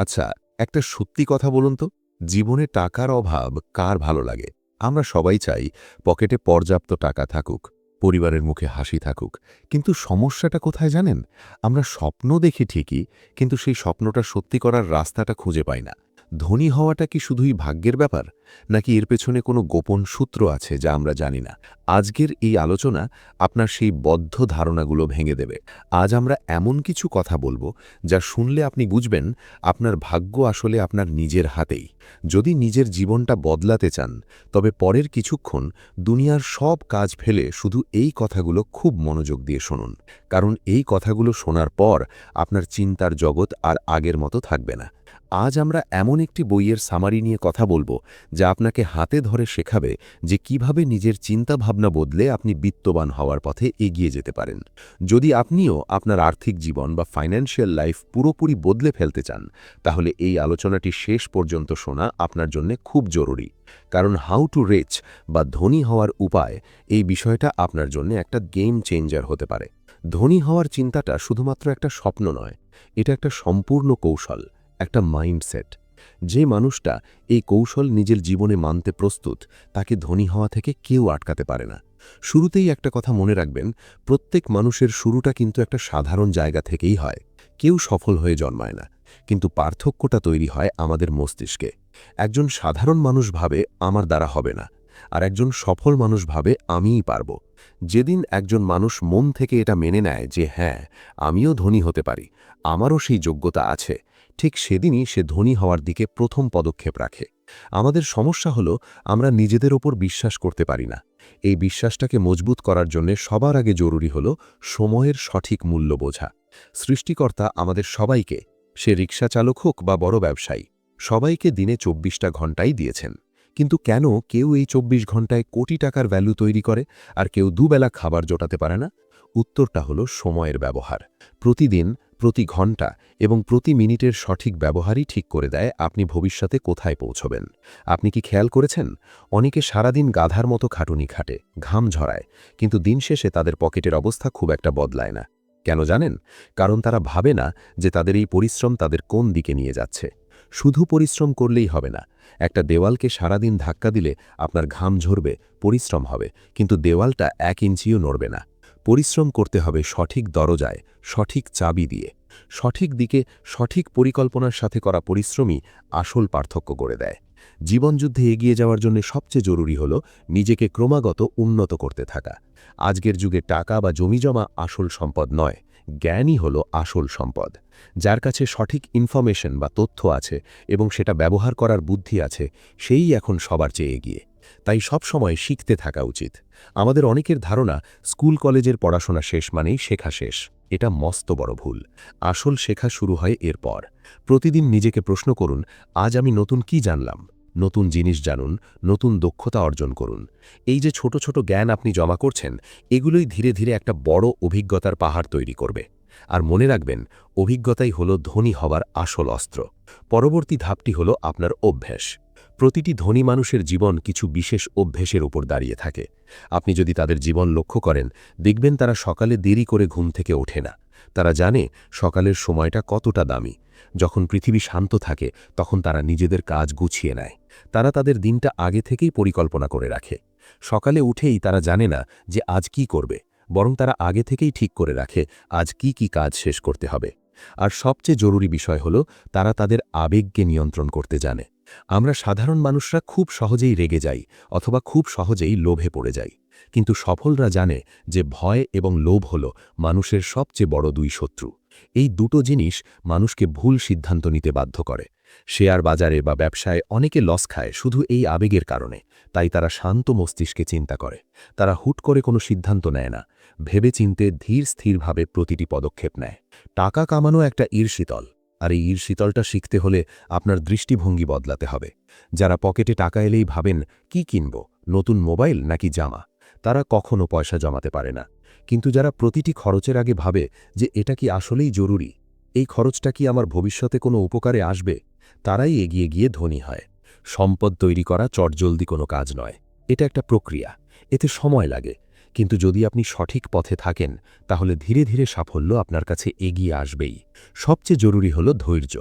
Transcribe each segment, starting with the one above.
আচ্ছা, একটা সত্যি কথা বলুন তো, জীবনে টাকার অভাব কার ভালো লাগে? আমরা সবাই চাই পকেটে পর্যাপ্ত টাকা থাকুক, পরিবারের মুখে হাসি থাকুক। কিন্তু সমস্যাটা কোথায় জানেন? আমরা স্বপ্ন দেখি ঠিকই, কিন্তু সেই স্বপ্নটা সত্যি করার রাস্তাটা খুঁজে পাই না। ধনী হওয়াটা কি শুধুই ভাগ্যের ব্যাপার? নাকি এর পেছনে কোনো গোপন সূত্র আছে যা আমরা জানি না? আজকের এই আলোচনা আপনার সেই বদ্ধ ধারণাগুলো ভেঙে দেবে। আজ আমরা এমন কিছু কথা বলবো যা শুনলে আপনি বুঝবেন আপনার ভাগ্য আসলে আপনার নিজের হাতেই। যদি নিজের জীবনটা বদলাতে চান, তবে পরের কিছুক্ষণ দুনিয়ার সব কাজ ফেলে শুধু এই কথাগুলো খুব মনোযোগ দিয়ে শুনুন। কারণ এই কথাগুলো শোনার পর আপনার চিন্তার জগৎ আর আগের মতো থাকবে না। আজ আমরা এমন একটি বইয়ের সামারি নিয়ে কথা বলবো যা আপনাকে হাতে ধরে শেখাবে যে কিভাবে নিজের চিন্তাভাবনা বদলে আপনি বিত্তবান হওয়ার পথে এগিয়ে যেতে পারেন। যদি আপনিও আপনার আর্থিক জীবন বা ফাইন্যান্সিয়াল লাইফ পুরোপুরি বদলে ফেলতে চান, তাহলে এই আলোচনাটি শেষ পর্যন্ত শোনা আপনার জন্য খুব জরুরি। কারণ হাউ টু রিচ বা ধনী হওয়ার উপায়, এই বিষয়টা আপনার জন্য একটা গেম চেঞ্জার হতে পারে। ধনী হওয়ার চিন্তাটা শুধুমাত্র একটা স্বপ্ন নয়, এটা একটা সম্পূর্ণ কৌশল, একটা মাইন্ডসেট। যে মানুষটা এই কৌশল নিজের জীবনে মানতে প্রস্তুত, তাকে ধনী হওয়া থেকে কেউ আটকাতে পারে না। শুরুতেই একটা কথা মনে রাখবেন, প্রত্যেক মানুষের শুরুটা কিন্তু একটা সাধারণ জায়গা থেকেই হয়। কেউ সফল হয়ে জন্মায় না, কিন্তু পার্থক্যটা তৈরি হয় আমাদের মস্তিষ্কে। একজন সাধারণ মানুষ ভাবে আমার দ্বারা হবে না, আর একজন সফল মানুষ ভাবে আমিই পারব। যেদিন একজন মানুষ মন থেকে এটা মেনে নেয় যে হ্যাঁ, আমিও ধনী হতে পারি, আমারও সেই যোগ্যতা আছে, ঠিক সেদিনই সে ধনী হওয়ার দিকে প্রথম পদক্ষেপ রাখে। আমাদের সমস্যা হলো আমরা নিজেদের ওপর বিশ্বাস করতে পারি না। এই বিশ্বাসটাকে মজবুত করার জন্য সবার আগে জরুরি হলো সময়ের সঠিক মূল্য বোঝা। সৃষ্টিকর্তা আমাদের সবাইকে, সে রিক্সা চালক হোক বা বড় ব্যবসায়ী, সবাইকে দিনে ২৪টা ঘণ্টাই দিয়েছেন। কিন্তু কেন কেউ এই ২৪ ঘণ্টায় কোটি টাকার ভ্যালু তৈরি করে আর কেউ দুবেলা খাবার জোটাতে পারে না? উত্তরটা হলো সময়ের ব্যবহার। প্রতিদিন, প্রতি ঘণ্টা এবং প্রতি মিনিটের সঠিক ব্যবহারই ঠিক করে দেয় আপনি ভবিষ্যতে কোথায় পৌঁছবেন। আপনি কি খেয়াল করেছেন, অনেকে সারাদিন গাধার মতো খাটুনি খাটে, ঘাম ঝরায়, কিন্তু দিন শেষে তাদের পকেটের অবস্থা খুব একটা বদলায় না। কেন জানেন? কারণ তারা ভাবে না যে তাদের এই পরিশ্রম তাদের কোন দিকে নিয়ে যাচ্ছে। শুধু পরিশ্রম করলেই হবে না। একটা দেওয়ালকে সারাদিন ধাক্কা দিলে আপনার ঘাম ঝরবে, পরিশ্রম হবে, কিন্তু দেওয়ালটা ১ ইঞ্চিও নড়বে না। পরিশ্রম করতে হবে সঠিক দরজায়, সঠিক চাবি দিয়ে। সঠিক দিকে, সঠিক পরিকল্পনার সাথে করা পরিশ্রমই আসল পার্থক্য করে দেয়। জীবনযুদ্ধে এগিয়ে যাওয়ার জন্য সবচেয়ে জরুরি হল নিজেকে ক্রমাগত উন্নত করতে থাকা। আজকের যুগে টাকা বা জমিজমা আসল সম্পদ নয়, জ্ঞানই হল আসল সম্পদ। যার কাছে সঠিক ইনফরমেশন বা তথ্য আছে এবং সেটা ব্যবহার করার বুদ্ধি আছে, সেই এখন সবার চেয়ে এগিয়ে। তাই সব সময় শিখতে থাকা উচিত। আমাদের অনেকের ধারণা স্কুল কলেজের পড়াশোনা শেষ মানেই শেখা শেষ। এটা মস্ত বড় ভুল। আসল শেখা শুরু হয় এরপর। প্রতিদিন নিজেকে প্রশ্ন করুন, আজ আমি নতুন কি জানলাম? নতুন জিনিস জানুন, নতুন দক্ষতা অর্জন করুন। এই যে ছোট ছোট জ্ঞান আপনি জমা করছেন, এগুলোই ধীরে ধীরে একটা বড় অভিজ্ঞতার পাহাড় তৈরি করবে। আর মনে রাখবেন, অভিজ্ঞতাই হলো ধনী হবার আসল অস্ত্র। পরবর্তী ধাপটি হলো আপনার অভ্যাস। প্রতিটি ধনী মানুষের জীবন কিছু বিশেষ অভ্যেসের উপর দাঁড়িয়ে থাকে। আপনি যদি তাদের জীবন লক্ষ্য করেন, দেখবেন তারা সকালে দেরি করে ঘুম থেকে ওঠে না। তারা জানে সকালের সময়টা কতটা দামি। যখন পৃথিবী শান্ত থাকে, তখন তারা নিজেদের কাজ গুছিয়ে নেয়। তারা তাদের দিনটা আগে থেকেই পরিকল্পনা করে রাখে। সকালে উঠেই তারা জানে না যে আজ কি করবে, বরং তারা আগে থেকেই ঠিক করে রাখে আজ কি কি কাজ শেষ করতে হবে। আর সবচেয়ে জরুরি বিষয় হলো, তারা তাদের আবেগকে নিয়ন্ত্রণ করতে জানে। আমরা সাধারণ মানুষরা খুব সহজেই রেগে যাই অথবা খুব সহজেই লোভে পড়ে যাই। কিন্তু সফলরা জানে যে ভয় এবং লোভ হল মানুষের সবচেয়ে বড় দুই শত্রু। এই দুটো জিনিস মানুষকে ভুল সিদ্ধান্ত নিতে বাধ্য করে। শেয়ার বাজারে বা ব্যবসায় অনেকে লস খায় শুধু এই আবেগের কারণে। তাই তারা শান্ত মস্তিষ্কে চিন্তা করে। তারা হুট করে কোনো সিদ্ধান্ত নেয় না, ভেবে চিনতে ধীর স্থিরভাবে প্রতিটি পদক্ষেপ নেয়। টাকা কামানো একটা ঈর্ষিতল, আর এই ঈর্ষিতলটা শিখতে হলে আপনার দৃষ্টিভঙ্গি বদলাতে হবে। যারা পকেটে টাকা এলেই ভাবেন কি কিনব, নতুন মোবাইল নাকি জামা, তারা কখনো পয়সা জমাতে পারে না। কিন্তু যারা প্রতিটি খরচের আগে ভাবে যে এটা কি আসলেই জরুরি, এই খরচটা কি আমার ভবিষ্যতে কোনো উপকারে আসবে, তারাই এগিয়ে গিয়ে ধনী হয়। সম্পদ তৈরি করা চটজলদি কোনো কাজ নয়, এটা একটা প্রক্রিয়া। এতে সময় লাগে, কিন্তু যদি আপনি সঠিক পথে থাকেন, তাহলে ধীরে ধীরে সাফল্য আপনার কাছে এগিয়ে আসবেই। সবচেয়ে জরুরি হলো ধৈর্য।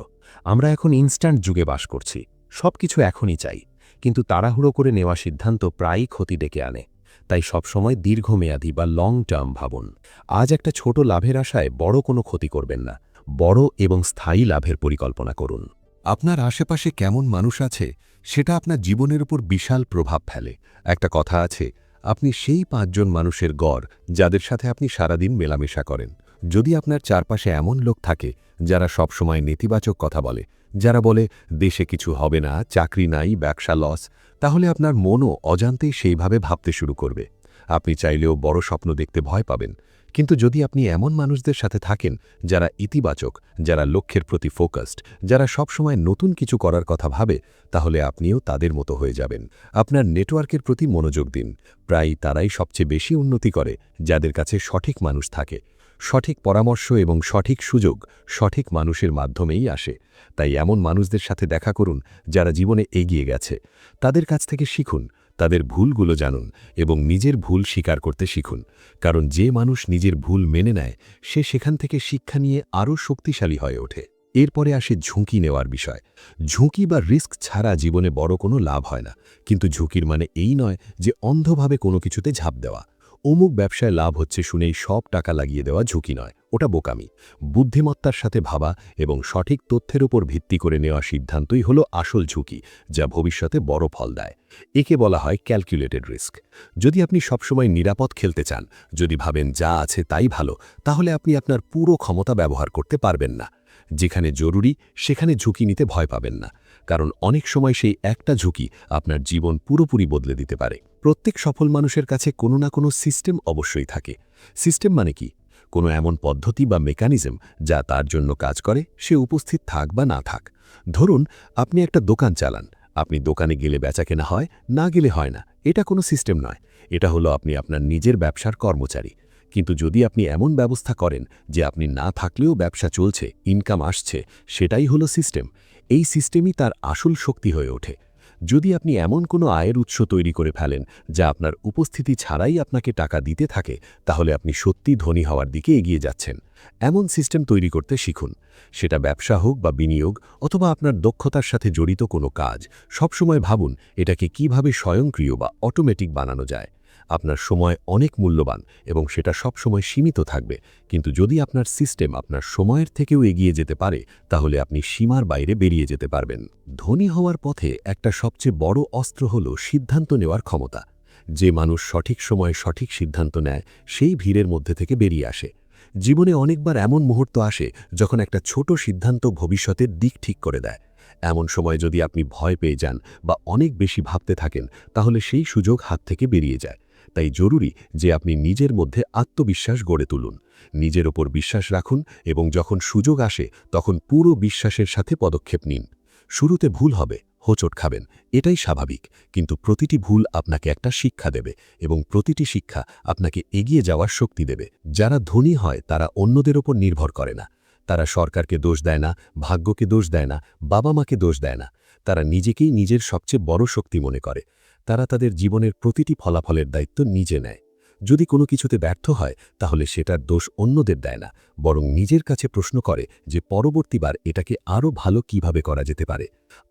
আমরা এখন ইনস্ট্যান্ট যুগে বাস করছি, সবকিছু এখনই চাই, কিন্তু তাড়াহুড়ো করে নেওয়া সিদ্ধান্ত প্রায়ই ক্ষতি ডেকে আনে। তাই সবসময় দীর্ঘমেয়াদী বা লং টার্ম ভাবুন। আজ একটা ছোট লাভের আশায় বড় কোনো ক্ষতি করবেন না, বড় এবং স্থায়ী লাভের পরিকল্পনা করুন। আপনার আশেপাশে কেমন মানুষ আছে সেটা আপনার জীবনের উপর বিশাল প্রভাব ফেলে। একটা কথা আছে, আপনি সেই ৫ জন মানুষের গড় যাদের সাথে আপনি সারাদিন মেলামেশা করেন। যদি আপনার চারপাশে এমন লোক থাকে যারা সবসময় নেতিবাচক কথা বলে, যারা বলে দেশে কিছু হবে না, চাকরি নাই, ব্যবসা লস, তাহলে আপনার মনও অজান্তেই সেইভাবে ভাবতে শুরু করবে। আপনি চাইলেও বড় স্বপ্ন দেখতে ভয় পাবেন। কিন্তু যদি আপনি এমন মানুষদের সাথে থাকেন যারা ইতিবাচক, যারা লক্ষ্যের প্রতি ফোকাসড, যারা সবসময় নতুন কিছু করার কথা ভাবে, তাহলে আপনিও তাদের মতো হয়ে যাবেন। আপনার নেটওয়ার্কের প্রতি মনোযোগ দিন। প্রায় তারাই সবচেয়ে বেশি উন্নতি করে যাদের কাছে সঠিক মানুষ থাকে। সঠিক পরামর্শ এবং সঠিক সুযোগ সঠিক মানুষের মাধ্যমেই আসে। তাই এমন মানুষদের সাথে দেখা করুন যারা জীবনে এগিয়ে গেছে। তাদের কাছ থেকে শিখুন, তাদের ভুলগুলো জানুন এবং নিজের ভুল স্বীকার করতে শিখুন। কারণ যে মানুষ নিজের ভুল মেনে নেয়, সে সেখান থেকে শিক্ষা নিয়ে আরও শক্তিশালী হয়ে ওঠে। এরপরে আসে ঝুঁকি নেওয়ার বিষয়। ঝুঁকি বা রিস্ক ছাড়া জীবনে বড় কোনো লাভ হয় না। কিন্তু ঝুঁকির মানে এই নয় যে অন্ধভাবে কোনো কিছুতে ঝাঁপ দেওয়া। অমুক ব্যবসায় লাভ হচ্ছে শুনেই সব টাকা লাগিয়ে দেওয়া ঝুঁকি নয়, ওটা বোকামি। বুদ্ধিমত্তার সাথে ভাবা এবং সঠিক তথ্যের উপর ভিত্তি করে নেওয়া সিদ্ধান্তই হলো আসল ঝুঁকি, যা ভবিষ্যতে বড় ফল দেয়। একে বলা হয় ক্যালকুলেটেড রিস্ক। যদি আপনি সবসময় নিরাপদ খেলতে চান, যদি ভাবেন যা আছে তাই ভালো, তাহলে আপনি আপনার পুরো ক্ষমতা ব্যবহার করতে পারবেন না। যেখানে জরুরি সেখানে ঝুঁকি নিতে ভয় পাবেন না, কারণ অনেক সময় সেই একটা ঝুঁকি আপনার জীবন পুরোপুরি বদলে দিতে পারে। প্রত্যেক সফল মানুষের কাছে কোনো না কোনো সিস্টেম অবশ্যই থাকে। সিস্টেম মানে কি? কোনো এমন পদ্ধতি বা মেকানিজম যা তার জন্য কাজ করে, সে উপস্থিত থাক বা না থাক। ধরুন, আপনি একটা দোকান চালান। আপনি দোকানে গেলে বেচাকেনা হয়, না গেলে হয় না। এটা কোনো সিস্টেম নয়, এটা হলো আপনি আপনার নিজের ব্যবসার কর্মচারী। কিন্তু যদি আপনি এমন ব্যবস্থা করেন যে আপনি না থাকলেও ব্যবসা চলছে, ইনকাম আসছে, সেটাই হলো সিস্টেম। এই সিস্টেমই তার আসল শক্তি হয়ে ওঠে। যদি আপনি এমন কোনো আয়ের উৎস তৈরি করে ফেলেন যা আপনার উপস্থিতি ছাড়াই আপনাকে টাকা দিতে থাকে, তাহলে আপনি সত্যি ধনী হওয়ার দিকে এগিয়ে যাচ্ছেন। এমন সিস্টেম তৈরি করতে শিখুন। সেটা ব্যবসা হোক বা বিনিয়োগ, অথবা আপনার দক্ষতার সাথে জড়িত কোনো কাজ। সবসময় ভাবুন এটাকে কিভাবে স্বয়ংক্রিয় বা অটোমেটিক বানানো যায়। আপনার সময় অনেক মূল্যবান এবং সেটা সবসময় সীমিত থাকবে। কিন্তু যদি আপনার সিস্টেম আপনার সময়ের থেকেও এগিয়ে যেতে পারে, তাহলে আপনি সীমার বাইরে বেরিয়ে যেতে পারবেন। ধনী হওয়ার পথে একটা সবচেয়ে বড় অস্ত্র হল সিদ্ধান্ত নেওয়ার ক্ষমতা। যে মানুষ সঠিক সময়ে সঠিক সিদ্ধান্ত নেয়, সেই ভিড়ের মধ্যে থেকে বেরিয়ে আসে। জীবনে অনেকবার এমন মুহূর্ত আসে যখন একটা ছোট সিদ্ধান্ত ভবিষ্যতের দিক ঠিক করে দেয়। এমন সময় যদি আপনি ভয় পেয়ে যান বা অনেক বেশি ভাবতে থাকেন, তাহলে সেই সুযোগ হাত থেকে বেরিয়ে যায়। তাই জরুরি যে আপনি নিজের মধ্যে আত্মবিশ্বাস গড়ে তুলুন, নিজের ওপর বিশ্বাস রাখুন এবং যখন সুযোগ আসে তখন পুরো বিশ্বাসের সাথে পদক্ষেপ নিন। শুরুতে ভুল হবে, হোঁচট খাবেন, এটাই স্বাভাবিক। কিন্তু প্রতিটি ভুল আপনাকে একটা শিক্ষা দেবে এবং প্রতিটি শিক্ষা আপনাকে এগিয়ে যাওয়ার শক্তি দেবে। যারা ধনী হয় তারা অন্যদের ওপর নির্ভর করে না। তারা সরকারকে দোষ দেয় না, ভাগ্যকে দোষ দেয় না, বাবা মাকে দোষ দেয় না। তারা নিজেকেই নিজের সবচেয়ে বড় শক্তি মনে করে। তারা তাদের জীবনের প্রতিটি ফলাফলের দায়িত্ব নিজে নেয়। যদি কোনো কিছুতে ব্যর্থ হয়, তাহলে সেটার দোষ অন্যদের দেয় না, বরং নিজের কাছে প্রশ্ন করে যে পরবর্তীবার এটাকে আরও ভালো কিভাবে করা যেতে পারে।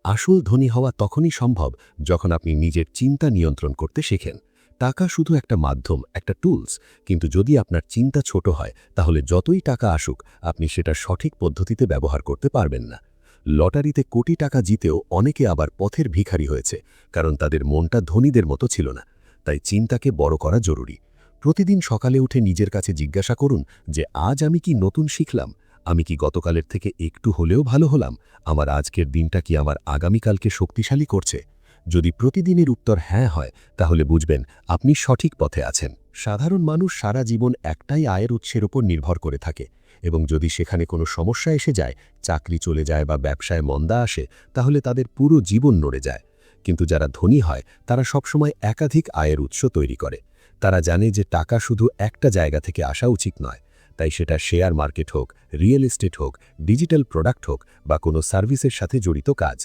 আসল ধনী হওয়া তখনই সম্ভব যখন আপনি নিজের চিন্তা নিয়ন্ত্রণ করতে শেখেন। টাকা শুধু একটা মাধ্যম, একটা টুলস। কিন্তু যদি আপনার চিন্তা ছোট হয়, তাহলে যতই টাকা আসুক, আপনি সেটা সঠিক পদ্ধতিতে ব্যবহার করতে পারবেন না। লটারিতে কোটি টাকা জিতেও অনেকে আবার পথের ভিখারি হয়েছে, কারণ তাদের মনটা ধনীদের মতো ছিল না। তাই চিন্তাকে বড় করা জরুরি। প্রতিদিন সকালে উঠে নিজের কাছে জিজ্ঞাসা করুন যে আজ আমি কি নতুন শিখলাম, আমি কি গতকালের থেকে একটু হলেও ভালো হলাম, আমার আজকের দিনটা কি আমার আগামীকালকে শক্তিশালী করছে। যদি প্রতিদিনের উত্তর হ্যাঁ হয়, তাহলে বুঝবেন আপনি সঠিক পথে আছেন। সাধারণ মানুষ সারা জীবন একটাই আয়ের উৎসের ওপর নির্ভর করে থাকে, এবং যদি সেখানে কোনো সমস্যা এসে যায়, চাকরি চলে যায় বা ব্যবসায় মন্দা আসে, তাহলে তাদের পুরো জীবন নড়ে যায়। কিন্তু যারা ধনী হয় তারা সবসময় একাধিক আয়ের উৎস তৈরি করে। তারা জানে যে টাকা শুধু একটা জায়গা থেকে আসা উচিত নয়। তাই সেটা শেয়ার মার্কেট হোক, রিয়েল এস্টেট হোক, ডিজিটাল প্রোডাক্ট হোক বা কোনো সার্ভিসের সাথে জড়িত কাজ,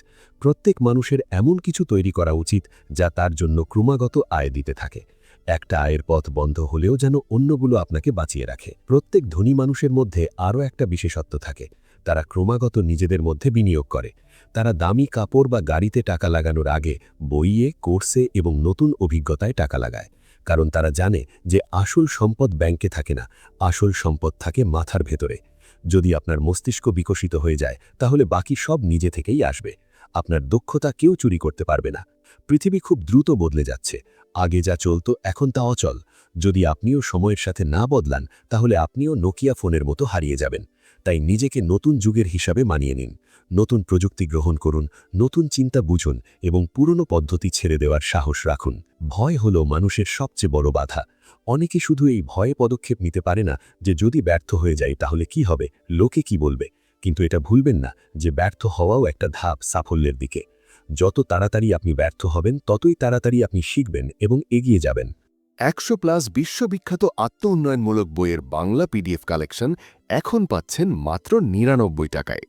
প্রত্যেক মানুষের এমন কিছু তৈরি করা উচিত যা তার জন্য ক্রমাগত আয় দিতে থাকে। একটা আয়ের পথ বন্ধ হলেও যেন অন্যগুলো আপনাকে বাঁচিয়ে রাখে। প্রত্যেক ধনী মানুষের মধ্যে আরও একটা বিশেষত্ব থাকে। তারা ক্রমাগত নিজেদের মধ্যে বিনিয়োগ করে। তারা দামি কাপড় বা গাড়িতে টাকা লাগানোর আগে বইয়ে, কোর্সে এবং নতুন অভিজ্ঞতায় টাকা লাগায়। কারণ তারা জানে যে আসল সম্পদ ব্যাংকে থাকে না, আসল সম্পদ থাকে মাথার ভেতরে। যদি আপনার মস্তিষ্ক বিকশিত হয়ে যায় তাহলে বাকি সব নিজে থেকেই আসবে। আপনার দক্ষতা কেউ চুরি করতে পারবে না। পৃথিবী খুব দ্রুত বদলে যাচ্ছে। আগে যা চলতো এখন তা অচল। যদি আপনিও সময়ের সাথে না বদলান তাহলে আপনিও নোকিয়া ফোনের মতো হারিয়ে যাবেন। তাই নিজেকে নতুন যুগের হিসাবে মানিয়ে নিন। নতুন প্রযুক্তি গ্রহণ করুন, নতুন চিন্তা বুঝুন এবং পুরনো পদ্ধতি ছেড়ে দেওয়ার সাহস রাখুন। ভয় হলো মানুষের সবচেয়ে বড় বাধা। অনেকে শুধু এই ভয়ে পদক্ষেপ নিতে পারে না যে যদি ব্যর্থ হয়ে যায় তাহলে কি হবে, লোকে কি বলবে। কিন্তু এটা ভুলবেন না যে ব্যর্থ হওয়াও একটা ধাপ সাফল্যের দিকে। যত তাড়াতাড়ি আপনি ব্যর্থ হবেন ততই তাড়াতাড়ি আপনি শিখবেন এবং এগিয়ে যাবেন। 100+ বিশ্ববিখ্যাত আত্ম-উন্নয়নমূলক বইয়ের বাংলা পিডিএফ কালেকশন এখন পাচ্ছেন মাত্র 99 টাকায়।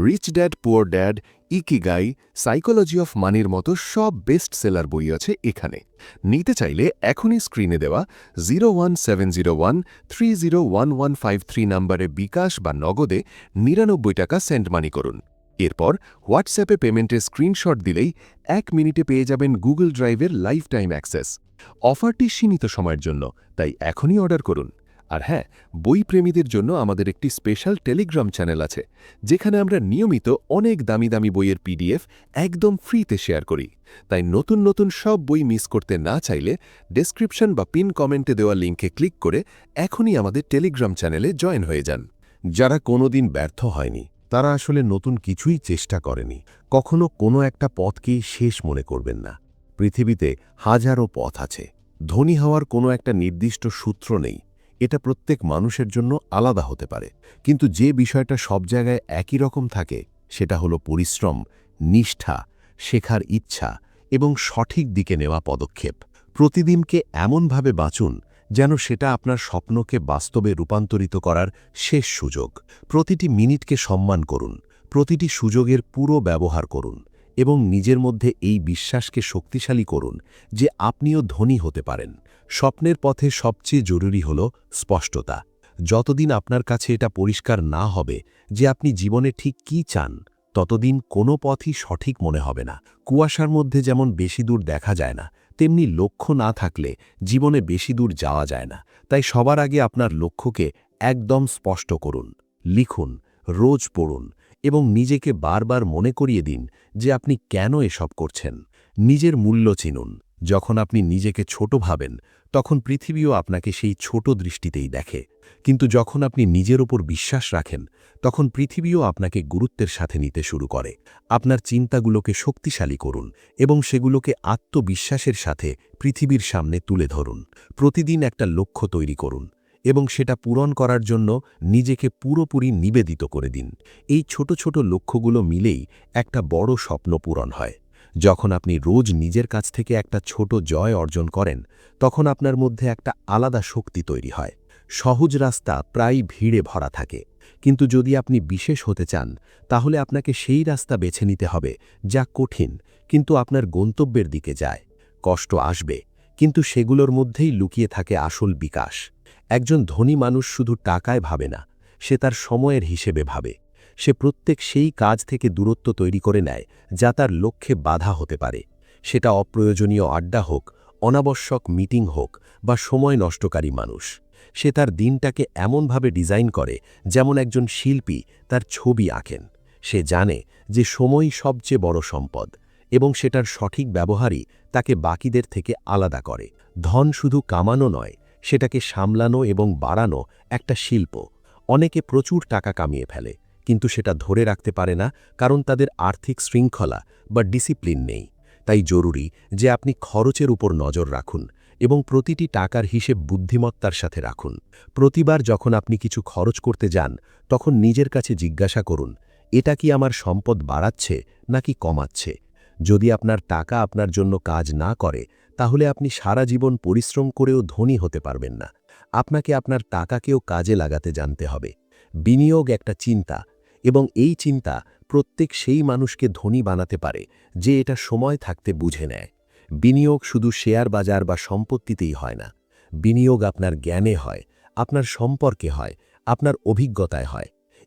Rich dad poor dad, Ikigai, psychology of মানির মতো সব বেস্ট সেলার বই আছে এখানে। নিতে চাইলে এখনই স্ক্রিনে দেওয়া 01701301153 নম্বরে বিকাশ বা নগদে 99 টাকা সেন্ড মানি করুন। এরপর হোয়াটসঅ্যাপে পেমেন্টের স্ক্রিনশট দিলেই 1 মিনিটে পেয়ে যাবেন গুগল ড্রাইভের লাইফ টাইম অ্যাক্সেস। অফারটি সীমিত সময়ের জন্য, তাই এখনই অর্ডার করুন। আর হ্যাঁ, বই প্রেমীদের জন্য আমাদের একটি স্পেশাল টেলিগ্রাম চ্যানেল আছে, যেখানে আমরা নিয়মিত অনেক দামি দামি বইয়ের পিডিএফ একদম ফ্রিতে শেয়ার করি। তাই নতুন নতুন সব বই মিস করতে না চাইলে ডেসক্রিপশন বা পিন কমেন্টে দেওয়া লিঙ্কে ক্লিক করে এখনই আমাদের টেলিগ্রাম চ্যানেলে জয়েন হয়ে যান। যারা কোনোদিন ব্যর্থ হয়নি তারা আসলে নতুন কিছুই চেষ্টা করেনি। কখনো কোনো একটা পথকেই শেষ মনে করবেন না। পৃথিবীতে হাজারো পথ আছে। ধনী হওয়ার কোনো একটা নির্দিষ্ট সূত্র নেই। এটা প্রত্যেক মানুষের জন্য আলাদা হতে পারে। কিন্তু যে বিষয়টা সব জায়গায় একই রকম থাকে সেটা হলো পরিশ্রম, নিষ্ঠা, শেখার ইচ্ছা এবং সঠিক দিকে নেওয়া পদক্ষেপ। প্রতিদিনকে এমনভাবে বাঁচুন যেন সেটা আপনার স্বপ্নকে বাস্তবে রূপান্তরিত করার শেষ সুযোগ। প্রতিটি মিনিটকে সম্মান করুন, প্রতিটি সুযোগের পুরো ব্যবহার করুন এবং নিজের মধ্যে এই বিশ্বাসকে শক্তিশালী করুন যে আপনিও ধনী হতে পারেন। স্বপ্নের পথে সবচেয়ে জরুরি হল স্পষ্টতা। যতদিন আপনার কাছে এটা পরিষ্কার না হবে যে আপনি জীবনে ঠিক কী চান, ততদিন কোনো পথই সঠিক মনে হবে না। কুয়াশার মধ্যে যেমন বেশি দূর দেখা যায় না, তেমনি লক্ষ্য না থাকলে জীবনে বেশি দূর যাওয়া যায় না। তাই সবার আগে আপনার লক্ষ্যকে একদম স্পষ্ট করুন, লিখুন, রোজ পড়ুন এবং নিজেকে বারবার মনে করিয়ে দিন যে আপনি কেন এসব করছেন। নিজের মূল্য চিনুন। যখন আপনি নিজেকে ছোট ভাবেন তখন পৃথিবীও আপনাকে সেই ছোট দৃষ্টিতেই দেখে। কিন্তু যখন আপনি নিজের ওপর বিশ্বাস রাখেন তখন পৃথিবীও আপনাকে গুরুত্বের সাথে নিতে শুরু করে। আপনার চিন্তাগুলোকে শক্তিশালী করুন এবং সেগুলোকে আত্মবিশ্বাসের সাথে পৃথিবীর সামনে তুলে ধরুন। প্রতিদিন একটা লক্ষ্য তৈরি করুন এবং সেটা পূরণ করার জন্য নিজেকে পুরোপুরি নিবেদিত করে দিন। এই ছোট ছোট লক্ষ্যগুলো মিলেই একটা বড় স্বপ্ন পূরণ হয়। যখন আপনি রোজ নিজের কাছ থেকে একটা ছোট জয় অর্জন করেন তখন আপনার মধ্যে একটা আলাদা শক্তি তৈরি হয়। সহজ রাস্তা প্রায় ভিড়ে ভরা থাকে, কিন্তু যদি আপনি বিশেষ হতে চান তাহলে আপনাকে সেই রাস্তা বেছে নিতে হবে যা কঠিন কিন্তু আপনার গন্তব্যের দিকে যায়। কষ্ট আসবে, কিন্তু সেগুলোর মধ্যেই লুকিয়ে থাকে আসল বিকাশ। একজন ধনী মানুষ শুধু টাকায় ভাবে না, সে তার সময়ের হিসেবে ভাবে। সে প্রত্যেক সেই কাজ থেকে দূরত্ব তৈরি করে নেয় যা তার লক্ষ্যে বাধা হতে পারে। সেটা অপ্রয়োজনীয় আড্ডা হোক, অনাবশ্যক মিটিং হোক বা সময় নষ্টকারী মানুষ। সে তার দিনটাকে এমনভাবে ডিজাইন করে যেমন একজন শিল্পী তার ছবি আঁকেন। সে জানে যে সময়ই সবচেয়ে বড় সম্পদ এবং সেটার সঠিক ব্যবহারই তাকে বাকিদের থেকে আলাদা করে। ধন শুধু কামানো নয়, সেটাকে সামলানো এবং বাড়ানো একটা শিল্প। অনেকে প্রচুর টাকা কামিয়ে ফেলে, কিন্তু সেটা ধরে রাখতে পারে না কারণ তাদের আর্থিক শৃঙ্খলা বা ডিসিপ্লিন নেই। তাই জরুরি যে আপনি খরচের উপর নজর রাখুন এবং প্রতিটি টাকার হিসেব বুদ্ধিমত্তার সাথে রাখুন। প্রতিবার যখন আপনি কিছু খরচ করতে যান তখন নিজের কাছে জিজ্ঞাসা করুন, এটা কি আমার সম্পদ বাড়াচ্ছে নাকি কমাচ্ছে? যদি আপনার টাকা আপনার জন্য কাজ না করে তাহলে আপনি সারা জীবন পরিশ্রম করেও ধনী হতে পারবেন না। আপনাকে আপনার টাকাকেও কাজে লাগাতে জানতে হবে। বিনিয়োগ একটা চিন্তা, এবং এই চিন্তা প্রত্যেক সেই মানুষকে ধনী বানাতে পারে যে এটা সময় থাকতে বুঝে নেয়। বিনিয়োগ শুধু শেয়ার বাজার বা সম্পত্তিতেই হয় না। বিনিয়োগ আপনার জ্ঞানে হয়, আপনার সম্পর্কে হয়, আপনার অভিজ্ঞতায় হয়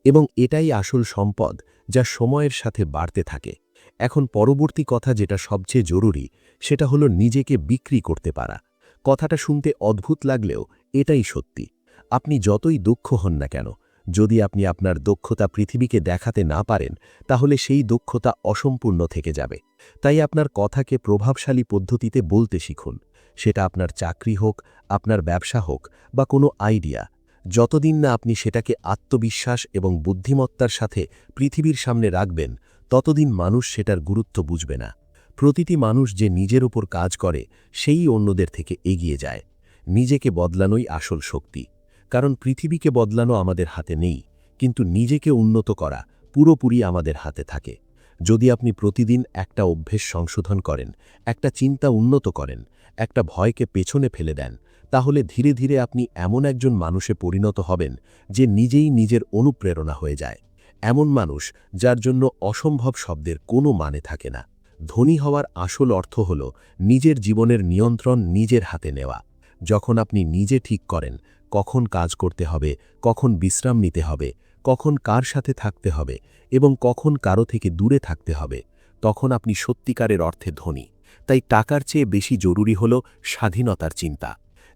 এবং এটাই আসল সম্পদ যা সময়ের সাথে বাড়তে থাকে। এখন পরবর্তী কথা যেটা সবচেয়ে জরুরি, সেটা হলো নিজেকে বিক্রি করতে পারা। কথাটা শুনতে অদ্ভুত লাগলেও এটাই সত্যি। আপনি যতই দক্ষ হন না কেন, যদি আপনি আপনার দক্ষতা পৃথিবীকে দেখাতে না পারেন, তাহলে সেই দক্ষতা অসম্পূর্ণ থেকে যাবে। তাই আপনার কথাকে প্রভাবশালী পদ্ধতিতে বলতে শিখুন। সেটা আপনার চাকরি হোক, আপনার ব্যবসা হোক বা কোনো আইডিয়া। যতদিন না আপনি সেটাকে আত্মবিশ্বাস এবং বুদ্ধিমত্তার সাথে পৃথিবীর সামনে রাখবেন, ততদিন মানুষ সেটার গুরুত্ব বুঝবে না। প্রতিটি মানুষ যে নিজের উপর কাজ করে, সেই অন্যদের থেকে এগিয়ে যায়। নিজেকে বদলানোই আসল শক্তি। কারণ পৃথিবীকে বদলানো আমাদের হাতে নেই, কিন্তু নিজেকে উন্নত করা পুরোপুরি আমাদের হাতে থাকে। যদি আপনি প্রতিদিন একটা অভ্যেস সংশোধন করেন, একটা চিন্তা উন্নত করেন, একটা ভয়কে পেছনে ফেলে দেন, তাহলে ধীরে ধীরে আপনি এমন একজন মানুষে পরিণত হবেন যে নিজেই নিজের অনুপ্রেরণা হয়ে যায়। এমন মানুষ যার জন্য অসম্ভব শব্দের কোনো মানে থাকে না। ধনী হওয়ার আসল অর্থ হল নিজের জীবনের নিয়ন্ত্রণ নিজের হাতে নেওয়া। যখন আপনি নিজে ঠিক করেন কখন কাজ করতে হবে, কখন বিশ্রাম নিতে হবে, কখন কার সাথে থাকতে হবে এবং কখন কারো থেকে দূরে থাকতে হবে, তখন আপনি সত্যিকারের অর্থে ধনী। তাই টাকার চেয়ে বেশি জরুরি হল স্বাধীনতার চিন্তা।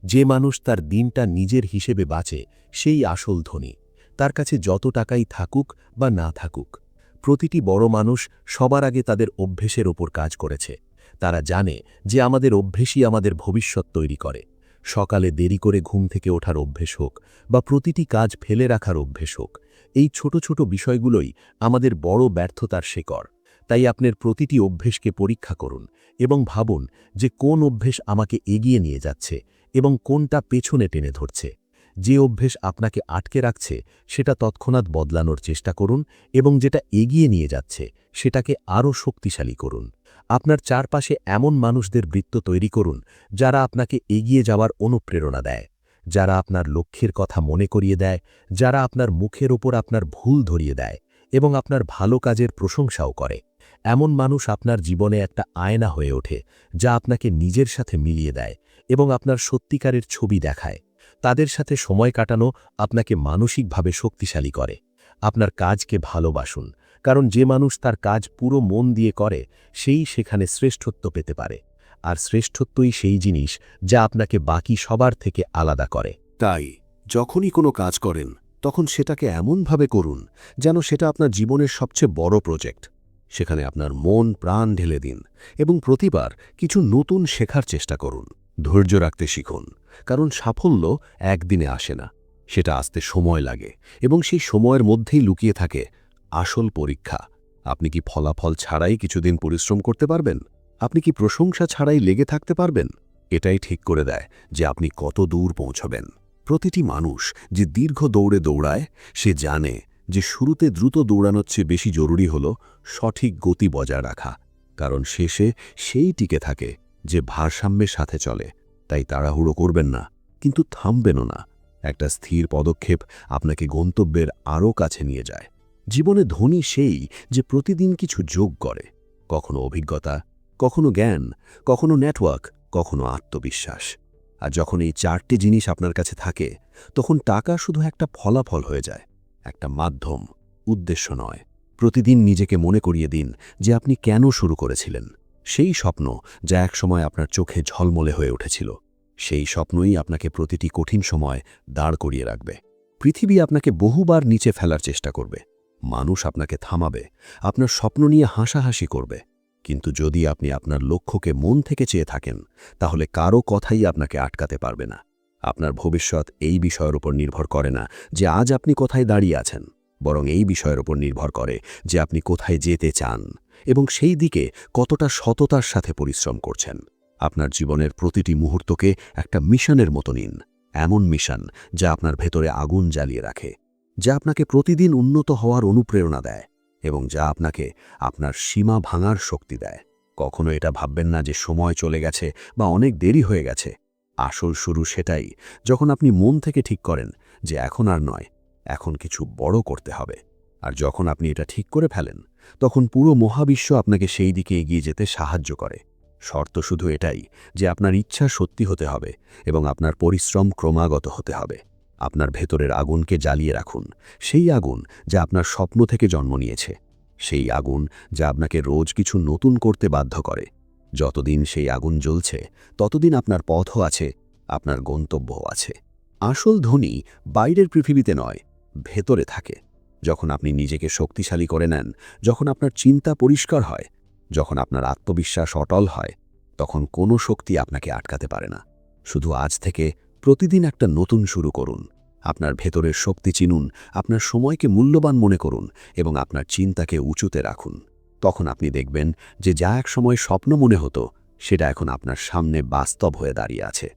যে মানুষ তার দিনটা নিজের হিসেবে বাঁচে, সেই আসল ধনী। তার কাছে যত টাকাই থাকুক বা না থাকুক। প্রতিটি বড় মানুষ সবার আগে তাদের অভ্যেসের ওপর কাজ করেছে। তারা জানে যে আমাদের অভ্যেসই আমাদের ভবিষ্যৎ তৈরি করে। সকালে দেরি করে ঘুম থেকে ওঠার অভ্যেস হোক বা প্রতিটি কাজ ফেলে রাখার অভ্যেস হোক, এই ছোট ছোট বিষয়গুলোই আমাদের বড় ব্যর্থতার শেকড়। তাই আপনার প্রতিটি অভ্যেসকে পরীক্ষা করুন এবং ভাবুন যে কোন অভ্যেস আমাকে এগিয়ে নিয়ে যাচ্ছে এবং কোনটা পেছনে টেনে ধরছে। যে অভ্যেস আপনাকে আটকে রাখছে সেটা তৎক্ষণাৎ বদলানোর চেষ্টা করুন এবং যেটা এগিয়ে নিয়ে যাচ্ছে সেটাকে আরও শক্তিশালী করুন। আপনার চারপাশে এমন মানুষদের বৃত্ত তৈরি করুন যারা আপনাকে এগিয়ে যাওয়ার অনুপ্রেরণা দেয়, যারা আপনার লক্ষ্যের কথা মনে করিয়ে দেয়, যারা আপনার মুখের ওপর আপনার ভুল ধরিয়ে দেয় এবং আপনার ভালো কাজের প্রশংসাও করে। এমন মানুষ আপনার জীবনে একটা আয়না হয়ে ওঠে, যা আপনাকে নিজের সাথে মিলিয়ে দেয় এবং আপনার সত্যিকারের ছবি দেখায়। তাদের সাথে সময় কাটানো আপনাকে মানসিকভাবে শক্তিশালী করে। আপনার কাজকে ভালোবাসুন, কারণ যে মানুষ তার কাজ পুরো মন দিয়ে করে, সেই সেখানে শ্রেষ্ঠত্ব পেতে পারে। আর শ্রেষ্ঠত্বই সেই জিনিস যা আপনাকে বাকি সবার থেকে আলাদা করে। তাই যখনই কোনো কাজ করেন, তখন সেটাকে এমনভাবে করুন যেন সেটা আপনার জীবনের সবচেয়ে বড় প্রজেক্ট। সেখানে আপনার মন প্রাণ ঢেলে দিন এবং প্রতিবার কিছু নতুন শেখার চেষ্টা করুন। ধৈর্য রাখতে শিখুন, কারণ সাফল্য একদিনে আসে না, সেটা আসতে সময় লাগে এবং সেই সময়ের মধ্যেই লুকিয়ে থাকে আসল পরীক্ষা। আপনি কি ফলাফল ছাড়াই কিছুদিন পরিশ্রম করতে পারবেন? আপনি কি প্রশংসা ছাড়াই লেগে থাকতে পারবেন? এটাই ঠিক করে দেয় যে আপনি কত দূর পৌঁছবেন। প্রতিটি মানুষ যে দীর্ঘ দৌড়ে দৌড়ায়, সে জানে যে শুরুতে দ্রুত দৌড়ানোর চেয়ে বেশি জরুরি হল সঠিক গতি বজায় রাখা, কারণ শেষে সেই টিকে থাকে যে ভারসাম্যের সাথে চলে। তাই তাড়াহুড়ো করবেন না, কিন্তু থামবেনও না। একটা স্থির পদক্ষেপ আপনাকে গন্তব্যের আরও কাছে নিয়ে যায়। জীবনে ধনী সেই যে প্রতিদিন কিছু যোগ করে, কখনো অভিজ্ঞতা, কখনো জ্ঞান, কখনো নেটওয়ার্ক, কখনো আত্মবিশ্বাস। আর যখন এই চারটি জিনিস আপনার কাছে থাকে, তখন টাকা শুধু একটা ফলাফল হয়ে যায়, একটা মাধ্যম, উদ্দেশ্য নয়। প্রতিদিন নিজেকে মনে করিয়ে দিন যে আপনি কেন শুরু করেছিলেন। সেই স্বপ্ন যা একসময় আপনার চোখে ঝলমলে হয়ে উঠেছিল, সেই স্বপ্নই আপনাকে প্রতিটি কঠিন সময় দাঁড় করিয়ে রাখবে। পৃথিবী আপনাকে বহুবার নিচে ফেলার চেষ্টা করবে, মানুষ আপনাকে থামাবে, আপনার স্বপ্ন নিয়ে হাসাহাসি করবে। কিন্তু যদি আপনি আপনার লক্ষ্যকে মন থেকে চেয়ে থাকেন, তাহলে কারো কথাই আপনাকে আটকাতে পারবে না। আপনার ভবিষ্যৎ এই বিষয়ের উপর নির্ভর করে না যে আজ আপনি কোথায় দাঁড়িয়ে আছেন, বরং এই বিষয়ের উপর নির্ভর করে যে আপনি কোথায় যেতে চান এবং সেই দিকে কতটা সততার সাথে পরিশ্রম করছেন। আপনার জীবনের প্রতিটি মুহূর্তকে একটা মিশনের মতো নিন, এমন মিশন যা আপনার ভেতরে আগুন জ্বালিয়ে রাখে, যা আপনাকে প্রতিদিন উন্নত হওয়ার অনুপ্রেরণা দেয় এবং যা আপনাকে আপনার সীমা ভাঙার শক্তি দেয়। কখনো এটা ভাববেন না যে সময় চলে গেছে বা অনেক দেরি হয়ে গেছে। আসল শুরু সেটাই যখন আপনি মন থেকে ঠিক করেন যে এখন আর নয়, এখন কিছু বড় করতে হবে। আর যখন আপনি এটা ঠিক করে ফেলেন, তখন পুরো মহাবিশ্ব আপনাকে সেই দিকে এগিয়ে যেতে সাহায্য করে। শর্ত শুধু এটাই যে আপনার ইচ্ছা সত্যি হতে হবে এবং আপনার পরিশ্রম ক্রমাগত হতে হবে। আপনার ভেতরের আগুনকে জ্বালিয়ে রাখুন, সেই আগুন যা আপনার স্বপ্ন থেকে জন্ম নিয়েছে, সেই আগুন যা আপনাকে রোজ কিছু নতুন করতে বাধ্য করে। যতদিন সেই আগুন জ্বলছে ততদিন আপনার পথও আছে, আপনার গন্তব্যও আছে। আসল ধনী বাইরের পৃথিবীতে নয়, ভেতরে থাকে। যখন আপনি নিজেকে শক্তিশালী করে নেন, যখন আপনার চিন্তা পরিষ্কার হয়, যখন আপনার আত্মবিশ্বাস অটল হয়, তখন কোনো শক্তি আপনাকে আটকাতে পারে না। শুধু আজ থেকে প্রতিদিন একটা নতুন শুরু করুন। আপনার ভেতরের শক্তি চিনুন, আপনার সময়কে মূল্যবান মনে করুন এবং আপনার চিন্তাকে উঁচুতে রাখুন। তখন আপনি দেখবেন যে যা এক সময় স্বপ্ন মনে হতো সেটা এখন আপনার সামনে বাস্তব হয়ে দাঁড়িয়ে আছে।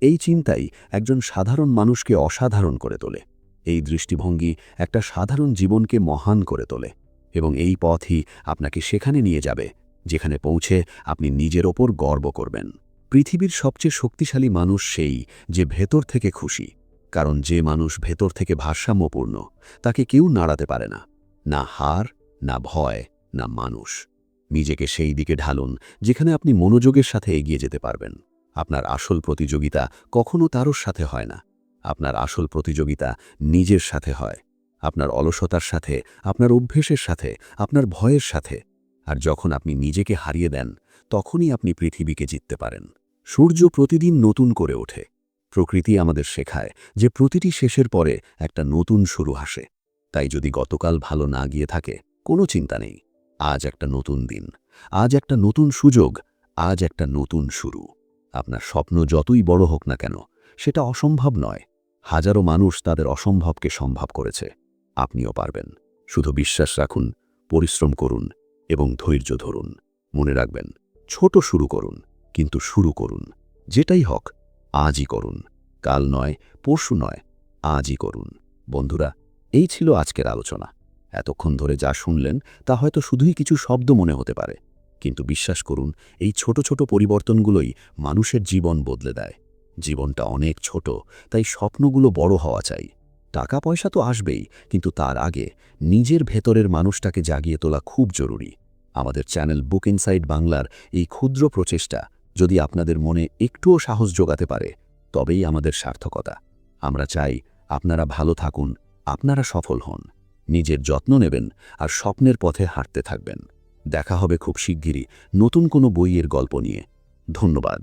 এই চিন্তাই একজন সাধারণ মানুষকে অসাধারণ করে তোলে। এই দৃষ্টিভঙ্গি একটা সাধারণ জীবনকে মহান করে তোলে এবং এই পথই আপনাকে সেখানে নিয়ে যাবে যেখানে পৌঁছে আপনি নিজের ওপর গর্ব করবেন। পৃথিবীর সবচেয়ে শক্তিশালী মানুষ সেই যে ভেতর থেকে খুশি, কারণ যে মানুষ ভেতর থেকে ভারসাম্যপূর্ণ তাকে কেউ নাড়াতে পারে না, না হার, না ভয়, না মানুষ। নিজেকে সেই দিকে ঢালুন যেখানে আপনি মনোযোগের সাথে এগিয়ে যেতে পারবেন। আপনার আসল প্রতিযোগিতা কখনো কারোর সাথে হয় না, আপনার আসল প্রতিযোগিতা নিজের সাথে হয়, আপনার অলসতার সাথে, আপনার অভ্যেসের সাথে, আপনার ভয়ের সাথে। আর যখন আপনি নিজেকে হারিয়ে দেন তখনই আপনি পৃথিবীকে জিততে পারেন। সূর্য প্রতিদিন নতুন করে ওঠে। প্রকৃতি আমাদের শেখায় যে প্রতিটি শেষের পরে একটা নতুন শুরু আসে। তাই যদি গতকাল ভালো না গিয়ে থাকে, কোনো চিন্তা নেই। আজ একটা নতুন দিন, আজ একটা নতুন সুযোগ, আজ একটা নতুন শুরু। আপনার স্বপ্ন যতই বড় হোক না কেন, সেটা অসম্ভব নয়। হাজারো মানুষ তাদের অসম্ভবকে সম্ভব করেছে, আপনিও পারবেন। শুধু বিশ্বাস রাখুন, পরিশ্রম করুন এবং ধৈর্য ধরুন। মনে রাখবেন, ছোট শুরু করুন, কিন্তু শুরু করুন। যেটাই হোক, আজই করুন। কাল নয়, পরশু নয়, আজই করুন। বন্ধুরা, এই ছিল আজকের আলোচনা। এতক্ষণ ধরে যা শুনলেন তা হয়তো শুধুই কিছু শব্দ মনে হতে পারে, কিন্তু বিশ্বাস করুন, এই ছোট ছোট পরিবর্তনগুলোই মানুষের জীবন বদলে দেয়। জীবনটা অনেক ছোট, তাই স্বপ্নগুলো বড় হওয়া চাই। টাকা পয়সা তো আসবেই, কিন্তু তার আগে নিজের ভেতরের মানুষটাকে জাগিয়ে তোলা খুব জরুরি। আমাদের চ্যানেল বুক ইনসাইড বাংলার এই ক্ষুদ্র প্রচেষ্টা যদি আপনাদের মনে একটুও সাহস জোগাতে পারে, তবেই আমাদের সার্থকতা। আমরা চাই আপনারা ভালো থাকুন, আপনারা সফল হন, নিজের যত্ন নেবেন আর স্বপ্নের পথে হাঁটতে থাকবেন। দেখা হবে খুব শিগগিরই নতুন কোনো বইয়ের গল্প নিয়ে। ধন্যবাদ।